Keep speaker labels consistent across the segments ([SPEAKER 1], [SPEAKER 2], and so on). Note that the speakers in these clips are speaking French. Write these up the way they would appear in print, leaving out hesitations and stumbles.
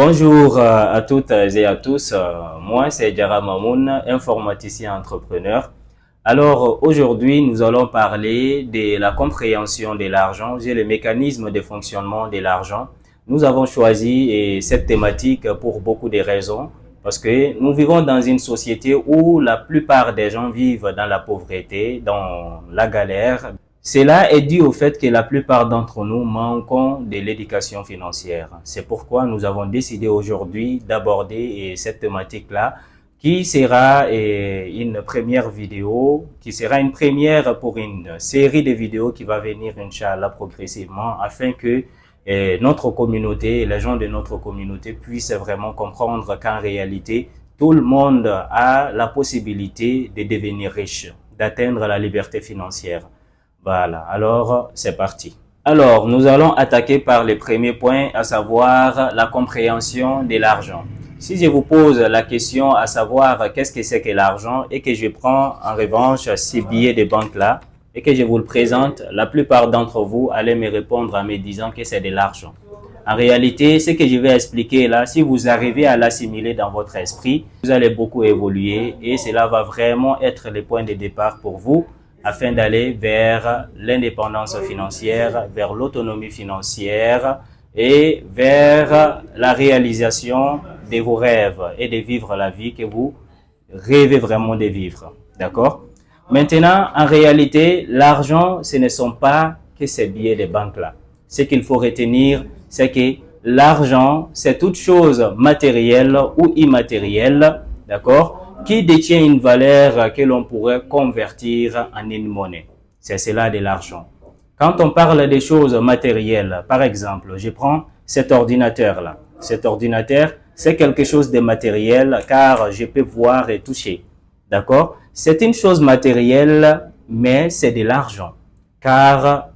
[SPEAKER 1] Bonjour à toutes et à tous. Moi, c'est Diarra Mamoun, informaticien entrepreneur. Alors, aujourd'hui, nous allons parler de la compréhension de l'argent et le mécanisme de fonctionnement de l'argent. Nous avons choisi cette thématique pour beaucoup de raisons parce que nous vivons dans une société où la plupart des gens vivent dans la pauvreté, dans la galère. Cela est dû au fait que la plupart d'entre nous manquons de l'éducation financière. C'est pourquoi nous avons décidé aujourd'hui d'aborder cette thématique-là, qui sera une première vidéo, qui sera une première pour une série de vidéos qui va venir, Inch'Allah, progressivement, afin que notre communauté, les gens de notre communauté puissent vraiment comprendre qu'en réalité, tout le monde a la possibilité de devenir riche, d'atteindre la liberté financière. Voilà, alors c'est parti. Alors, nous allons attaquer par le premier point, à savoir la compréhension de l'argent. Si je vous pose la question à savoir qu'est-ce que c'est que l'argent et que je prends en revanche ces billets de banque-là et que je vous le présente, la plupart d'entre vous allez me répondre en me disant que c'est de l'argent. En réalité, ce que je vais expliquer là, si vous arrivez à l'assimiler dans votre esprit, vous allez beaucoup évoluer et cela va vraiment être le point de départ pour vous afin d'aller vers l'indépendance financière, vers l'autonomie financière et vers la réalisation de vos rêves et de vivre la vie que vous rêvez vraiment de vivre. D'accord? Maintenant, en réalité, l'argent, ce ne sont pas que ces billets de banque-là. Ce qu'il faut retenir, c'est que l'argent, c'est toute chose matérielle ou immatérielle, d'accord, qui détient une valeur que l'on pourrait convertir en une monnaie. C'est cela de l'argent. Quand on parle des choses matérielles, par exemple, je prends cet ordinateur-là. Cet ordinateur, c'est quelque chose de matériel car je peux voir et toucher. D'accord? C'est une chose matérielle, mais c'est de l'argent car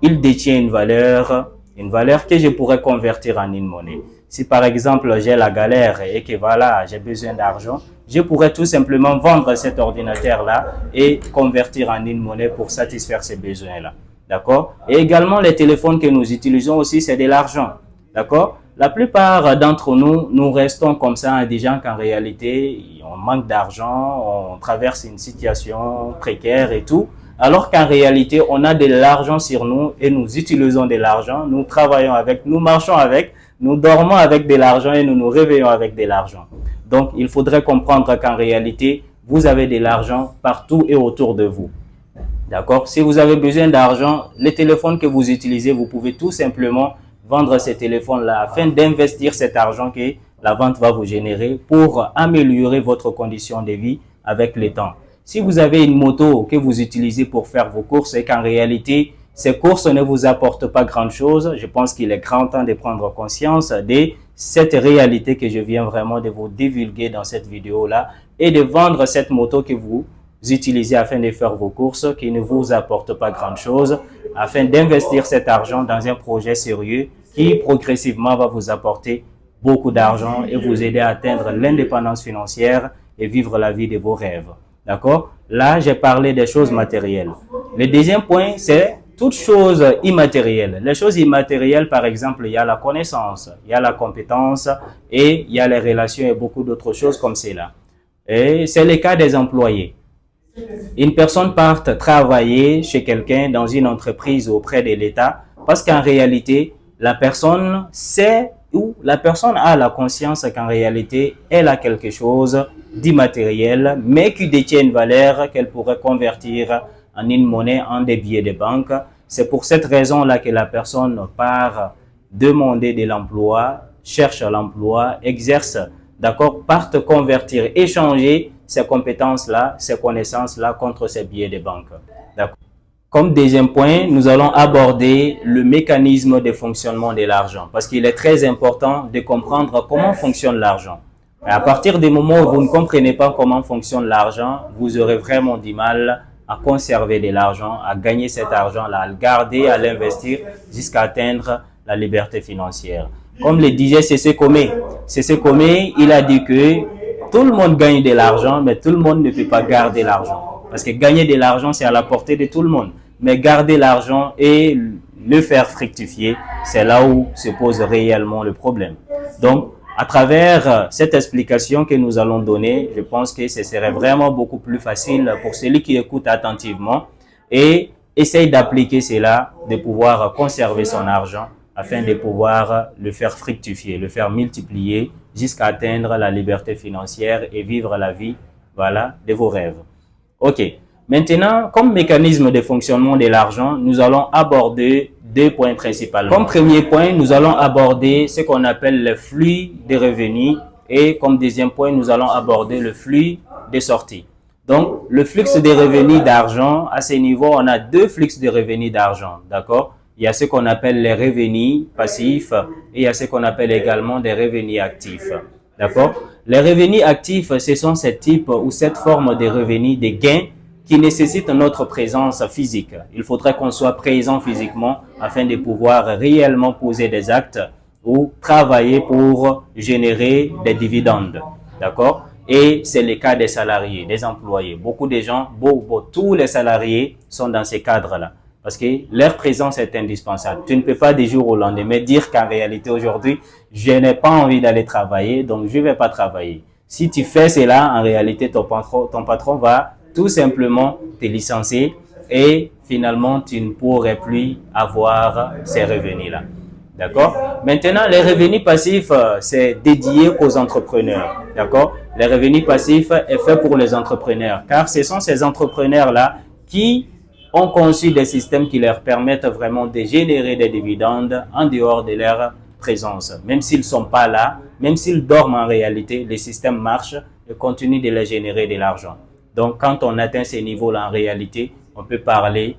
[SPEAKER 1] il détient une valeur que je pourrais convertir en une monnaie. Si par exemple j'ai la galère et que voilà, j'ai besoin d'argent, je pourrais tout simplement vendre cet ordinateur-là et convertir en une monnaie pour satisfaire ces besoins-là. D'accord? Et également les téléphones que nous utilisons aussi, c'est de l'argent. D'accord? La plupart d'entre nous, nous restons comme ça en disant qu'en réalité, on manque d'argent, on traverse une situation précaire et tout. Alors qu'en réalité, on a de l'argent sur nous et nous utilisons de l'argent, nous travaillons avec, nous marchons avec, nous dormons avec de l'argent et nous nous réveillons avec de l'argent. Donc, il faudrait comprendre qu'en réalité, vous avez de l'argent partout et autour de vous. D'accord? Si vous avez besoin d'argent, les téléphones que vous utilisez, vous pouvez tout simplement vendre ces téléphones-là afin d'investir cet argent que la vente va vous générer pour améliorer votre condition de vie avec le temps. Si vous avez une moto que vous utilisez pour faire vos courses et qu'en réalité, ces courses ne vous apportent pas grand-chose, je pense qu'il est grand temps de prendre conscience de cette réalité que je viens vraiment de vous divulguer dans cette vidéo-là et de vendre cette moto que vous utilisez afin de faire vos courses qui ne vous apporte pas grand-chose, afin d'investir cet argent dans un projet sérieux qui progressivement va vous apporter beaucoup d'argent et vous aider à atteindre l'indépendance financière et vivre la vie de vos rêves. D'accord? Là, j'ai parlé des choses matérielles. Le deuxième point, c'est toutes choses immatérielles. Les choses immatérielles, par exemple, il y a la connaissance, il y a la compétence et il y a les relations et beaucoup d'autres choses comme cela. Et c'est le cas des employés. Une personne part travailler chez quelqu'un dans une entreprise auprès de l'État parce qu'en réalité, la personne sait ou la personne a la conscience qu'en réalité, elle a quelque chose d'immatériel, mais qui détient une valeur qu'elle pourrait convertir en une monnaie, en des billets de banque. C'est pour cette raison-là que la personne part demander de l'emploi, cherche l'emploi, exerce, d'accord, part convertir, échanger ces compétences-là, ces connaissances-là contre ces billets de banque. D'accord. Comme deuxième point, nous allons aborder le mécanisme de fonctionnement de l'argent parce qu'il est très important de comprendre comment fonctionne l'argent. À partir du moment où vous ne comprenez pas comment fonctionne l'argent, vous aurez vraiment du mal à conserver de l'argent, à gagner cet argent-là, à le garder, à l'investir jusqu'à atteindre la liberté financière. Comme le disait C.C. Comé, C.C. Comé, il a dit que tout le monde gagne de l'argent, mais tout le monde ne peut pas garder l'argent. Parce que gagner de l'argent, c'est à la portée de tout le monde. Mais garder l'argent et le faire fructifier, c'est là où se pose réellement le problème. Donc, À travers cette explication que nous allons donner, je pense que ce serait vraiment beaucoup plus facile pour celui qui écoute attentivement et essaye d'appliquer cela, de pouvoir conserver son argent afin de pouvoir le faire fructifier, le faire multiplier jusqu'à atteindre la liberté financière et vivre la vie, voilà, de vos rêves. Ok. Maintenant, comme mécanisme de fonctionnement de l'argent, nous allons aborder deux points principalement. Comme premier point, nous allons aborder ce qu'on appelle le flux de revenus et comme deuxième point, nous allons aborder le flux de sorties. Donc, le flux de revenus d'argent, à ce niveau, on a deux flux de revenus d'argent, d'accord? Il y a ce qu'on appelle les revenus passifs et il y a ce qu'on appelle également des revenus actifs, d'accord? Les revenus actifs, ce sont ce type ou cette forme de revenus, de gains qui nécessite notre présence physique. Il faudrait qu'on soit présent physiquement afin de pouvoir réellement poser des actes ou travailler pour générer des dividendes. D'accord? Et c'est le cas des salariés, des employés. Beaucoup de gens, tous les salariés sont dans ces cadres-là. Parce que leur présence est indispensable. Tu ne peux pas du jour au lendemain dire qu'en réalité aujourd'hui, je n'ai pas envie d'aller travailler, donc je ne vais pas travailler. Si tu fais cela, en réalité, ton patron va tout simplement te licencier et finalement, tu ne pourrais plus avoir ces revenus-là. D'accord? Maintenant, les revenus passifs, c'est dédié aux entrepreneurs. D'accord? Les revenus passifs est fait pour les entrepreneurs, car ce sont ces entrepreneurs-là qui ont conçu des systèmes qui leur permettent vraiment de générer des dividendes en dehors de leur présence. Même s'ils ne sont pas là, même s'ils dorment en réalité, les systèmes marchent et continuent de les générer de l'argent. Donc, quand on atteint ces niveaux-là, en réalité, on peut parler,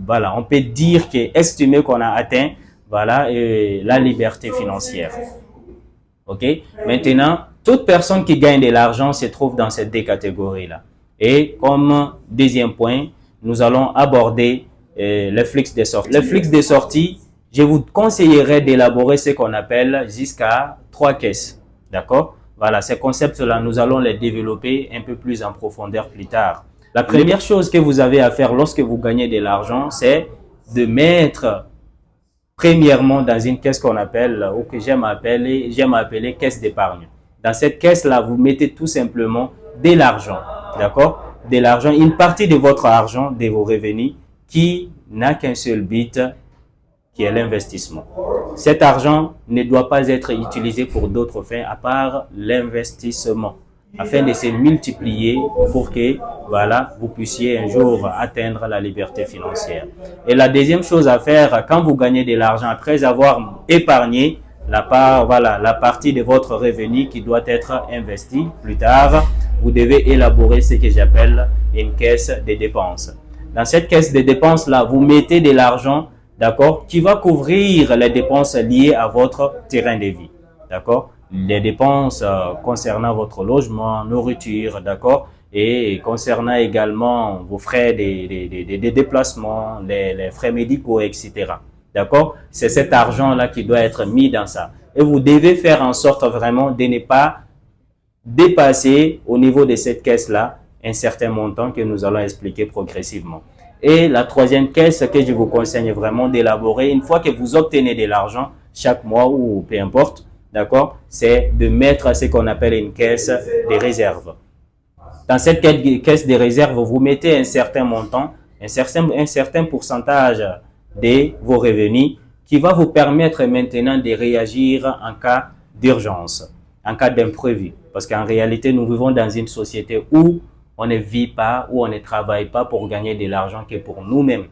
[SPEAKER 1] voilà, on peut dire estimer qu'on a atteint, voilà, la liberté financière. Ok? Maintenant, toute personne qui gagne de l'argent se trouve dans ces deux catégories-là. Et comme deuxième point, nous allons aborder le flux des sorties. Le flux des sorties, je vous conseillerais d'élaborer ce qu'on appelle jusqu'à 3 caisses. D'accord? Voilà, ces concepts-là, nous allons les développer un peu plus en profondeur plus tard. La première chose que vous avez à faire lorsque vous gagnez de l'argent, c'est de mettre premièrement dans une caisse qu'on appelle, ou que j'aime appeler caisse d'épargne. Dans cette caisse-là, vous mettez tout simplement de l'argent, d'accord? De l'argent, une partie de votre argent, de vos revenus, qui n'a qu'un seul but, qui est l'investissement. Cet argent ne doit pas être utilisé pour d'autres fins à part l'investissement, afin de se multiplier pour que, voilà, vous puissiez un jour atteindre la liberté financière. Et la deuxième chose à faire, quand vous gagnez de l'argent, après avoir épargné la partie de votre revenu qui doit être investie plus tard, vous devez élaborer ce que j'appelle une caisse de dépenses. Dans cette caisse de dépenses-là, vous mettez de l'argent, d'accord, qui va couvrir les dépenses liées à votre terrain de vie, d'accord, les dépenses concernant votre logement, nourriture, d'accord, et concernant également vos frais de déplacement, les frais médicaux, etc. D'accord? C'est cet argent-là qui doit être mis dans ça. Et vous devez faire en sorte vraiment de ne pas dépasser au niveau de cette caisse-là un certain montant que nous allons expliquer progressivement. Et la troisième caisse que je vous conseille vraiment d'élaborer, une fois que vous obtenez de l'argent chaque mois ou peu importe, d'accord, c'est de mettre ce qu'on appelle une caisse de réserve. Dans cette caisse de réserve, vous mettez un certain montant, un certain pourcentage de vos revenus qui va vous permettre maintenant de réagir en cas d'urgence, en cas d'imprévu. Parce qu'en réalité, nous vivons dans une société où on ne vit pas, où on ne travaille pas pour gagner de l'argent que pour nous-mêmes.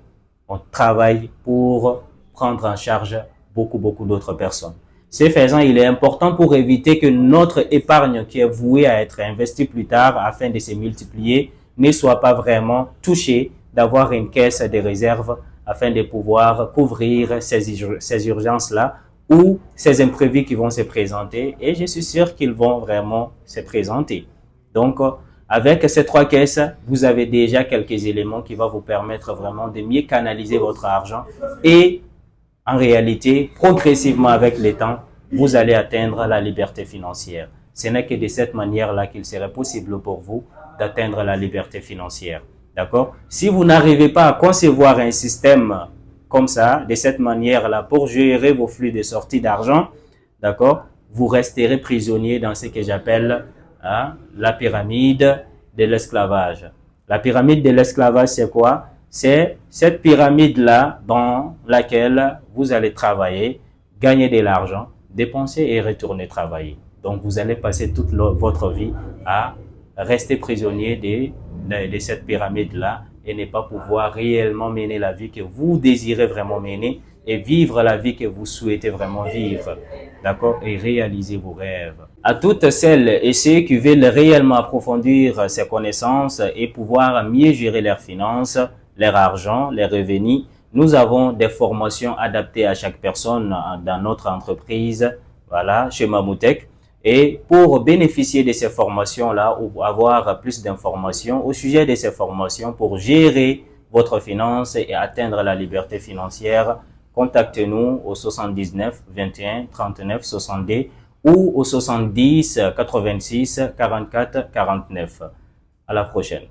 [SPEAKER 1] On travaille pour prendre en charge beaucoup d'autres personnes. Ce faisant, il est important pour éviter que notre épargne qui est vouée à être investie plus tard afin de se multiplier ne soit pas vraiment touchée, d'avoir une caisse de réserve afin de pouvoir couvrir ces urgences-là ou ces imprévus qui vont se présenter. Et je suis sûr qu'ils vont vraiment se présenter. Donc, avec ces 3 caisses, vous avez déjà quelques éléments qui vont vous permettre vraiment de mieux canaliser votre argent et en réalité, progressivement avec le temps, vous allez atteindre la liberté financière. Ce n'est que de cette manière-là qu'il serait possible pour vous d'atteindre la liberté financière. D'accord? Si vous n'arrivez pas à concevoir un système comme ça, de cette manière-là, pour gérer vos flux de sortie d'argent, d'accord? vous resterez prisonnier dans ce que j'appelle la pyramide de l'esclavage. La pyramide de l'esclavage, c'est quoi? C'est cette pyramide-là dans laquelle vous allez travailler, gagner de l'argent, dépenser et retourner travailler. Donc, vous allez passer toute votre vie à rester prisonnier de cette pyramide-là et ne pas pouvoir réellement mener la vie que vous désirez vraiment mener et vivre la vie que vous souhaitez vraiment vivre. D'accord? Et réaliser vos rêves. À toutes celles et ceux qui veulent réellement approfondir ces connaissances et pouvoir mieux gérer leurs finances, leur argent, les revenus, nous avons des formations adaptées à chaque personne dans notre entreprise, voilà, chez Mamoutech. Et pour bénéficier de ces formations-là ou avoir plus d'informations au sujet de ces formations pour gérer votre finance et atteindre la liberté financière, contactez-nous au 79 21 39 62 ou au 70 86 44 49. À la prochaine.